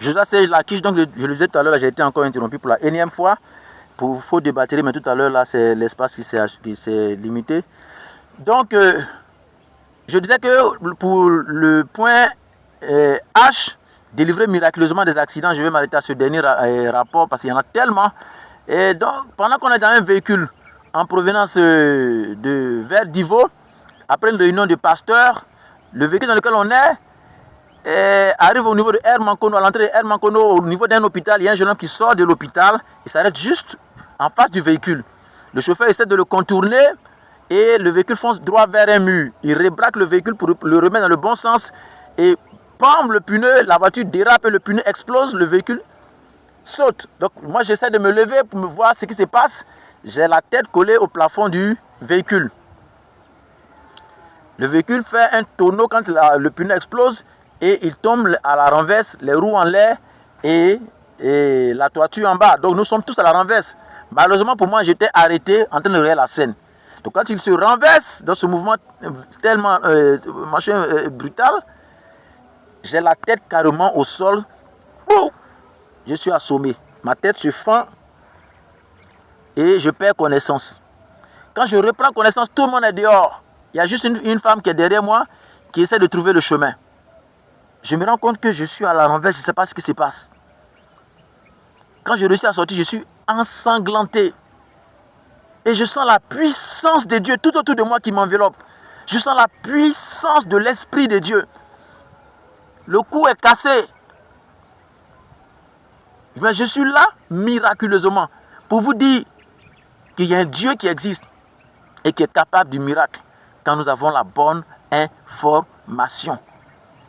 Joseph Serge Laquiche, donc je le disais tout à l'heure, j'ai été encore interrompu pour la énième fois. Pour faute de batterie, mais tout à l'heure, là, c'est l'espace qui s'est limité. Donc, je disais que pour le point H, délivrer miraculeusement des accidents, je vais m'arrêter à ce dernier rapport parce qu'il y en a tellement. Et donc, pendant qu'on est dans un véhicule en provenance vers Divo, après une réunion de pasteurs, le véhicule dans lequel on est arrive au niveau de Hermancono, à l'entrée de Hermancono, au niveau d'un hôpital. Il y a un jeune homme qui sort de l'hôpital, il s'arrête juste en face du véhicule. Le chauffeur essaie de le contourner et le véhicule fonce droit vers un mur. Il rebraque le véhicule pour le remettre dans le bon sens et pam, le pneu, la voiture dérape et le pneu explose, le véhicule saute. Donc moi j'essaie de me lever pour me voir ce qui se passe. J'ai la tête collée au plafond du véhicule. Le véhicule fait un tonneau quand le pneu explose et il tombe à la renverse, les roues en l'air et la toiture en bas. Donc nous sommes tous à la renverse. Malheureusement pour moi, j'étais arrêté en train de regarder la scène. Donc quand il se renverse dans ce mouvement tellement brutal, j'ai la tête carrément au sol. Boum, je suis assommé. Ma tête se fend et je perds connaissance. Quand je reprends connaissance, tout le monde est dehors. Il y a juste une femme qui est derrière moi qui essaie de trouver le chemin. Je me rends compte que je suis à la renverse, je ne sais pas ce qui se passe. Quand je réussis à sortir, je suis ensanglanté. Et je sens la puissance de Dieu tout autour de moi qui m'enveloppe. Je sens la puissance de l'Esprit de Dieu. Le cou est cassé. Mais je suis là miraculeusement pour vous dire qu'il y a un Dieu qui existe et qui est capable du miracle quand nous avons la bonne information,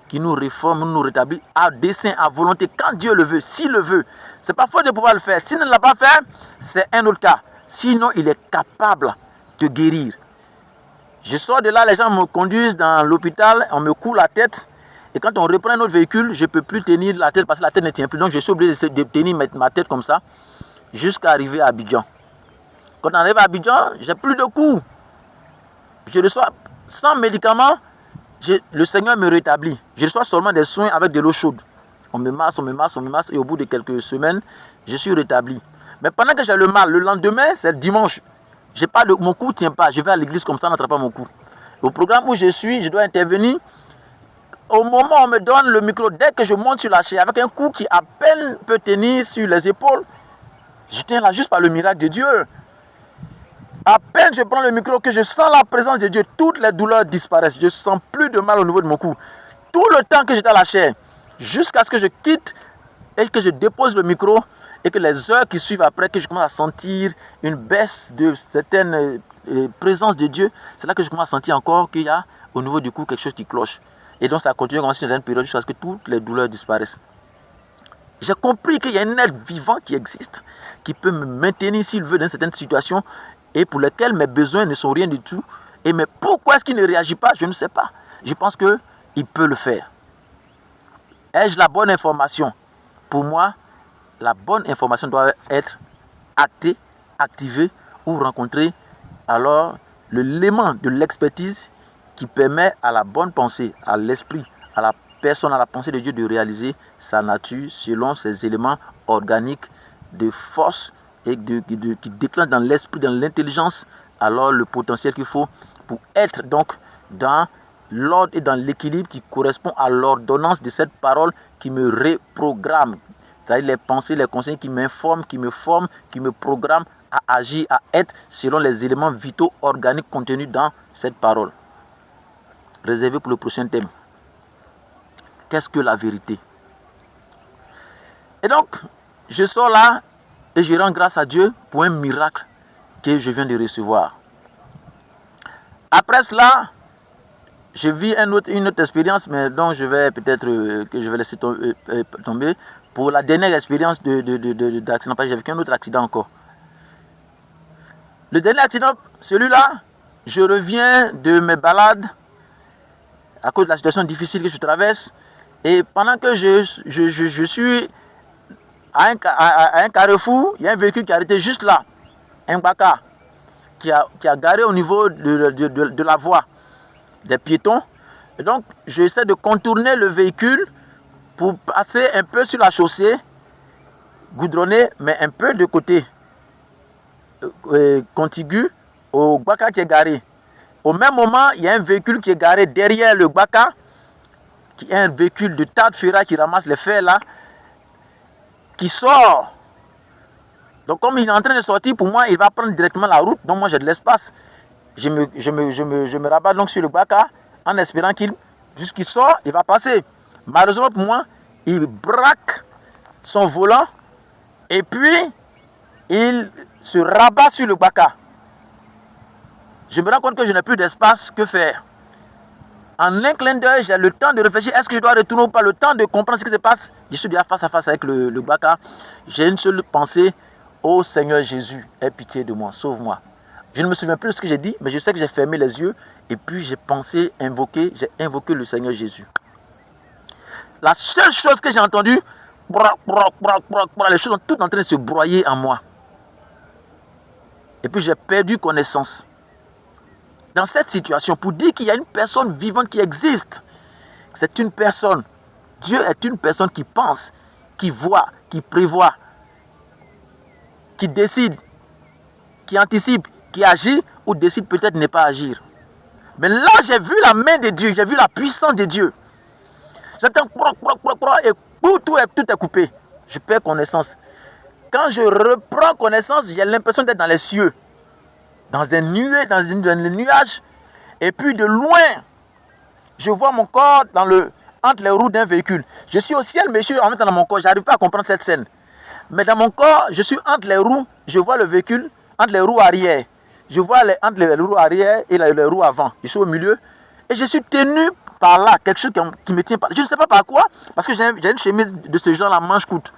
qui nous réforme, nous rétablit à dessein, à volonté, quand Dieu le veut, s'il le veut. C'est pas faute de pouvoir le faire. S'il ne l'a pas fait, c'est un autre cas. Sinon, il est capable de guérir. Je sors de là, les gens me conduisent dans l'hôpital, on me coule la tête. Et quand on reprend un autre véhicule, je ne peux plus tenir la tête parce que la tête ne tient plus. Donc je suis obligé de tenir ma tête comme ça jusqu'à arriver à Abidjan. Quand on arrive à Abidjan, j'ai plus de coups. Je reçois sans médicaments, le Seigneur me rétablit. Je reçois seulement des soins avec de l'eau chaude. On me masse, et au bout de quelques semaines, je suis rétabli. Mais pendant que j'ai le mal, le lendemain, c'est dimanche. Mon cou ne tient pas. Je vais à l'église comme ça, on n'attrape pas mon cou. Au programme où je suis, je dois intervenir. Au moment où on me donne le micro, dès que je monte sur la chaise, avec un cou qui à peine peut tenir sur les épaules, je tiens là juste par le miracle de Dieu. À peine je prends le micro, que je sens la présence de Dieu, toutes les douleurs disparaissent. Je ne sens plus de mal au niveau de mon cou. Tout le temps que j'étais à la chaise, jusqu'à ce que je quitte et que je dépose le micro, et que les heures qui suivent après, que je commence à sentir une baisse de certaines présences de Dieu, c'est là que je commence à sentir encore qu'il y a au niveau du cou quelque chose qui cloche. Et donc ça continue comme si dans une période jusqu'à ce que toutes les douleurs disparaissent. J'ai compris qu'il y a un être vivant qui existe, qui peut me maintenir s'il veut dans certaines situations et pour lesquelles mes besoins ne sont rien du tout. Mais pourquoi est-ce qu'il ne réagit pas? Je ne sais pas. Je pense qu'il peut le faire. Ai-je la bonne information? Pour moi, la bonne information doit être actée, activée ou rencontrer alors l'élément de l'expertise qui permet à la bonne pensée, à l'esprit, à la personne, à la pensée de Dieu de réaliser sa nature selon ces éléments organiques de force et qui déclenchent dans l'esprit, dans l'intelligence, alors le potentiel qu'il faut pour être donc dans l'ordre et dans l'équilibre qui correspond à l'ordonnance de cette parole qui me reprogramme. C'est-à-dire les pensées, les conseils qui m'informent, qui me forment, qui me programment à agir, à être selon les éléments vitaux organiques contenus dans cette parole. Réservé pour le prochain thème. Qu'est-ce que la vérité? Et donc, je sors là et je rends grâce à Dieu pour un miracle que je viens de recevoir. Après cela, je vis une autre expérience, mais dont je vais peut-être que je vais laisser tomber. Pour la dernière expérience d'accident, j'ai vécu un autre accident encore. Le dernier accident, celui-là, je reviens de mes balades à cause de la situation difficile que je traverse. Et pendant que je suis à un carrefour, il y a un véhicule qui a arrêté juste là. Un baka qui a garé au niveau de la voie des piétons. Et donc, j'essaie de contourner le véhicule pour passer un peu sur la chaussée, goudronnée, mais un peu de côté, contigu au Gbaka qui est garé. Au même moment, il y a un véhicule qui est garé derrière le Gbaka, qui est un véhicule de tas de ferraille qui ramasse les fers là, qui sort. Donc comme il est en train de sortir, pour moi, il va prendre directement la route, donc moi j'ai de l'espace. Je me rabats donc sur le Gbaka en espérant jusqu'il sort, il va passer. Malheureusement pour moi, il braque son volant et puis il se rabat sur le Gbaka. Je me rends compte que je n'ai plus d'espace. Que faire? En un clin d'œil, j'ai le temps de réfléchir. Est-ce que je dois retourner ou pas? Le temps de comprendre ce qui se passe. Je suis déjà face à face avec le Gbaka. J'ai une seule pensée. Ô Seigneur Jésus, aie pitié de moi, sauve-moi. Je ne me souviens plus de ce que j'ai dit, mais je sais que j'ai fermé les yeux. Et puis j'ai pensé, j'ai invoqué le Seigneur Jésus. La seule chose que j'ai entendue, les choses sont toutes en train de se broyer en moi. Et puis j'ai perdu connaissance. Dans cette situation, pour dire qu'il y a une personne vivante qui existe, c'est une personne. Dieu est une personne qui pense, qui voit, qui prévoit, qui décide, qui anticipe, qui agit ou décide peut-être ne pas agir. Mais là, j'ai vu la main de Dieu, j'ai vu la puissance de Dieu. J'entends et tout est coupé. Je perds connaissance. Quand je reprends connaissance, j'ai l'impression d'être dans les cieux, dans un nuage, et puis de loin, je vois mon corps entre les roues d'un véhicule. Je suis au ciel, mais je suis en même temps dans mon corps. Je n'arrive pas à comprendre cette scène. Mais dans mon corps, je suis entre les roues, je vois le véhicule, entre les roues arrière. Je vois entre les roues arrière et les roues avant. Je suis au milieu, et je suis tenu par là, quelque chose qui me tient par là. Je ne sais pas par quoi, parce que j'ai une chemise de ce genre, la manche courte.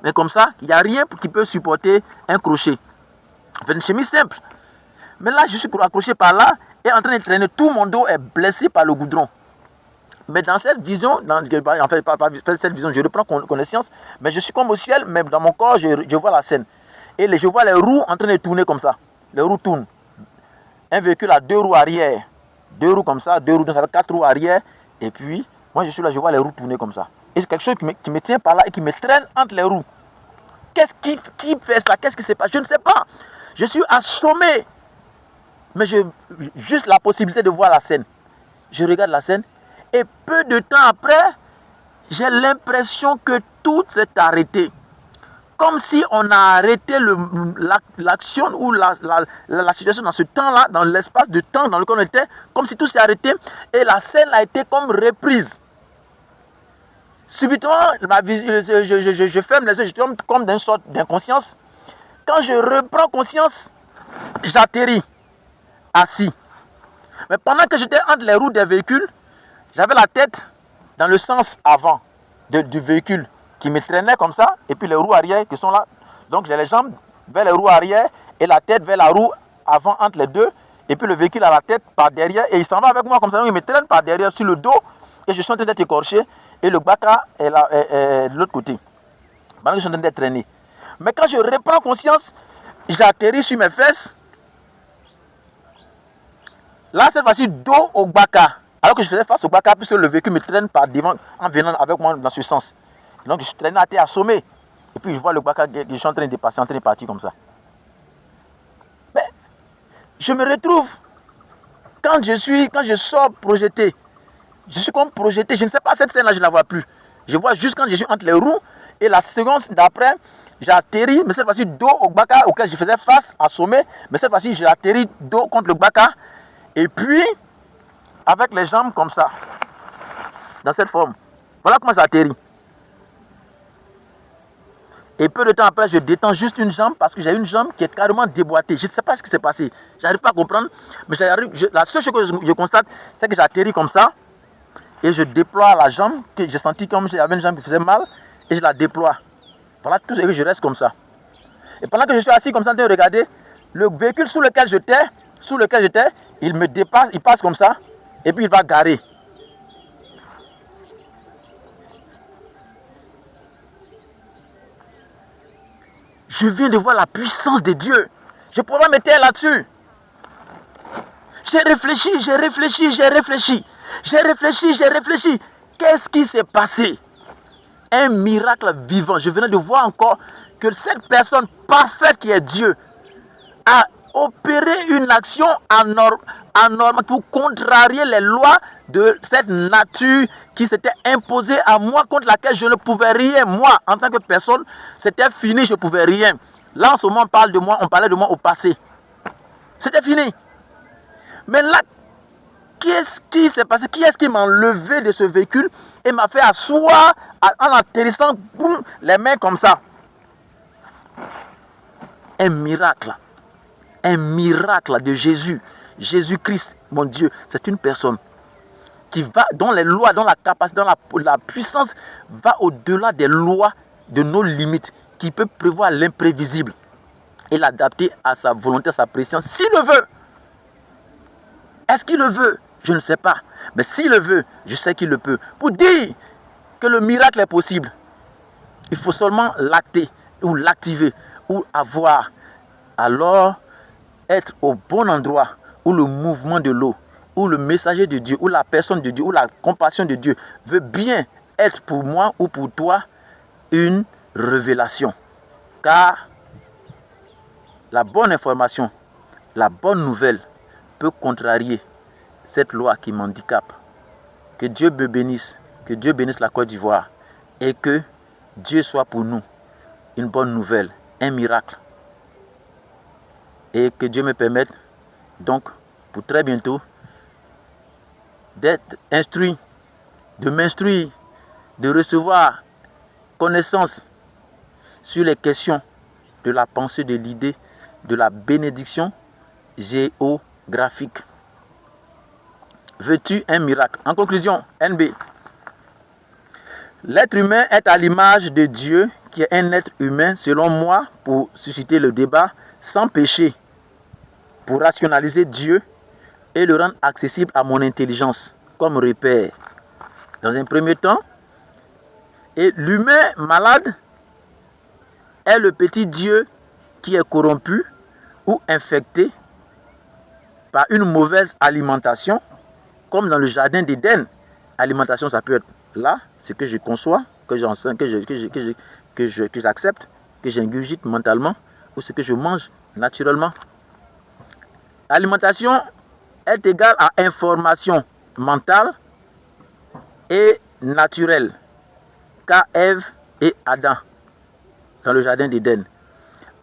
Mais comme ça, il n'y a rien qui peut supporter un crochet. Enfin, une chemise simple. Mais là, je suis accroché par là et en train de traîner. Tout mon dos est blessé par le goudron. Mais dans cette vision, cette vision, je reprends connaissance, mais je suis comme au ciel, mais dans mon corps, je vois la scène. Et je vois les roues en train de tourner comme ça. Les roues tournent. Un véhicule a 2 roues arrière. 2 roues comme ça, 2 roues, ça fait 4 roues arrière. Et puis, moi je suis là, je vois les roues tourner comme ça. Et c'est quelque chose qui me tient par là et qui me traîne entre les roues. Qu'est-ce qui fait ça? Qu'est-ce qui se passe? Je ne sais pas. Je suis assommé. Mais juste la possibilité de voir la scène. Je regarde la scène. Et peu de temps après, j'ai l'impression que tout s'est arrêté. Comme si on a arrêté l'action ou la situation dans ce temps-là, dans l'espace de temps dans lequel on était, comme si tout s'est arrêté et la scène a été comme reprise. Subitement, je ferme les yeux, je tombe comme d'une sorte d'inconscience. Quand je reprends conscience, j'atterris, assis. Mais pendant que j'étais entre les roues des véhicules, j'avais la tête dans le sens avant du véhicule qui me traînait comme ça, et puis les roues arrière qui sont là. Donc j'ai les jambes vers les roues arrière et la tête vers la roue avant entre les deux, et puis le véhicule a la tête par derrière et il s'en va avec moi comme ça, il me traîne par derrière sur le dos et je suis en train d'être écorché et le Gbaka est de l'autre côté. Pendant que je suis en train d'être traîné. Mais quand je reprends conscience, j'atterris sur mes fesses. Là cette fois-ci dos au Gbaka. Alors que je faisais face au Gbaka puisque le véhicule me traîne par devant en venant avec moi dans ce sens. Donc je suis traîné à terre assommé. Et puis je vois le Gbaka que je suis en train de passer, en train de partir comme ça. Mais je me retrouve, quand je sors projeté, je suis comme projeté, je ne sais pas cette scène-là, je ne la vois plus. Je vois juste quand je suis entre les roues et la seconde d'après, j'ai atterri, mais cette fois-ci dos au Gbaka auquel je faisais face, assommé. Mais cette fois-ci, j'ai atterri dos contre le Gbaka. Et puis, avec les jambes comme ça, dans cette forme. Voilà comment j'ai atterri. Et peu de temps après, je détends juste une jambe parce que j'ai une jambe qui est carrément déboîtée. Je ne sais pas ce qui s'est passé. Je n'arrive pas à comprendre. Mais la seule chose que je constate, c'est que j'ai atterri comme ça. Et je déploie la jambe, que j'ai senti comme si j'avais une jambe qui faisait mal. Et je la déploie. Voilà tout ce que je reste comme ça. Et pendant que je suis assis comme ça, en train de regarder, le véhicule sous lequel j'étais, il me dépasse, il passe comme ça. Et puis il va garer. Je viens de voir la puissance de Dieu. Je pourrais me taire là-dessus. J'ai réfléchi. Qu'est-ce qui s'est passé? un miracle vivant. Je venais de voir encore que cette personne parfaite qui est Dieu a opéré une action anormale pour contrarier les lois de cette nature qui s'était imposée à moi, contre laquelle je ne pouvais rien. Moi, en tant que personne, c'était fini, je ne pouvais rien. Là, en ce moment, on parlait de moi au passé. C'était fini. Mais là, qu'est-ce qui s'est passé? Qui est-ce qui m'a enlevé de ce véhicule et m'a fait asseoir en atterrissant, boum, les mains comme ça? Un miracle. Un miracle de Jésus. Jésus-Christ, mon Dieu, c'est une personne qui va, dont les lois, dont la capacité, dont la puissance va au-delà des lois de nos limites, qui peut prévoir l'imprévisible et l'adapter à sa volonté, à sa préscience, s'il le veut. Est-ce qu'il le veut? Je ne sais pas. Mais s'il le veut, je sais qu'il le peut. Pour dire que le miracle est possible, il faut seulement l'acter ou l'activer ou avoir. Alors, être au bon endroit où le mouvement de l'eau, où le messager de Dieu, où la personne de Dieu, où la compassion de Dieu veut bien être pour moi ou pour toi une révélation. Car la bonne information, la bonne nouvelle peut contrarier cette loi qui m'handicape. Que Dieu me bénisse, que Dieu bénisse la Côte d'Ivoire et que Dieu soit pour nous une bonne nouvelle, un miracle. Et que Dieu me permette donc pour très bientôt d'être instruit, de m'instruire, de recevoir connaissance sur les questions de la pensée, de l'idée, de la bénédiction géographique. Veux-tu un miracle? En conclusion, NB. L'être humain est à l'image de Dieu, qui est un être humain, selon moi, pour susciter le débat, sans péché, pour rationaliser Dieu et le rendre accessible à mon intelligence comme repère. Dans un premier temps, et l'humain malade est le petit Dieu qui est corrompu ou infecté par une mauvaise alimentation, comme dans le jardin d'Éden. Alimentation, ça peut être là, ce que je conçois, que j'enseigne, que j'accepte, que j'ingurgite mentalement, ou ce que je mange naturellement. Alimentation est égale à information mentale et naturelle, car Ève et Adam, dans le jardin d'Éden,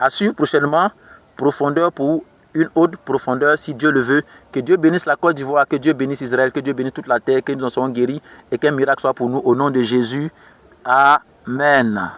assurent prochainement profondeur pour une haute profondeur, si Dieu le veut. Que Dieu bénisse la Côte d'Ivoire, que Dieu bénisse Israël, que Dieu bénisse toute la terre, que nous en soyons guéris et qu'un miracle soit pour nous au nom de Jésus. Amen.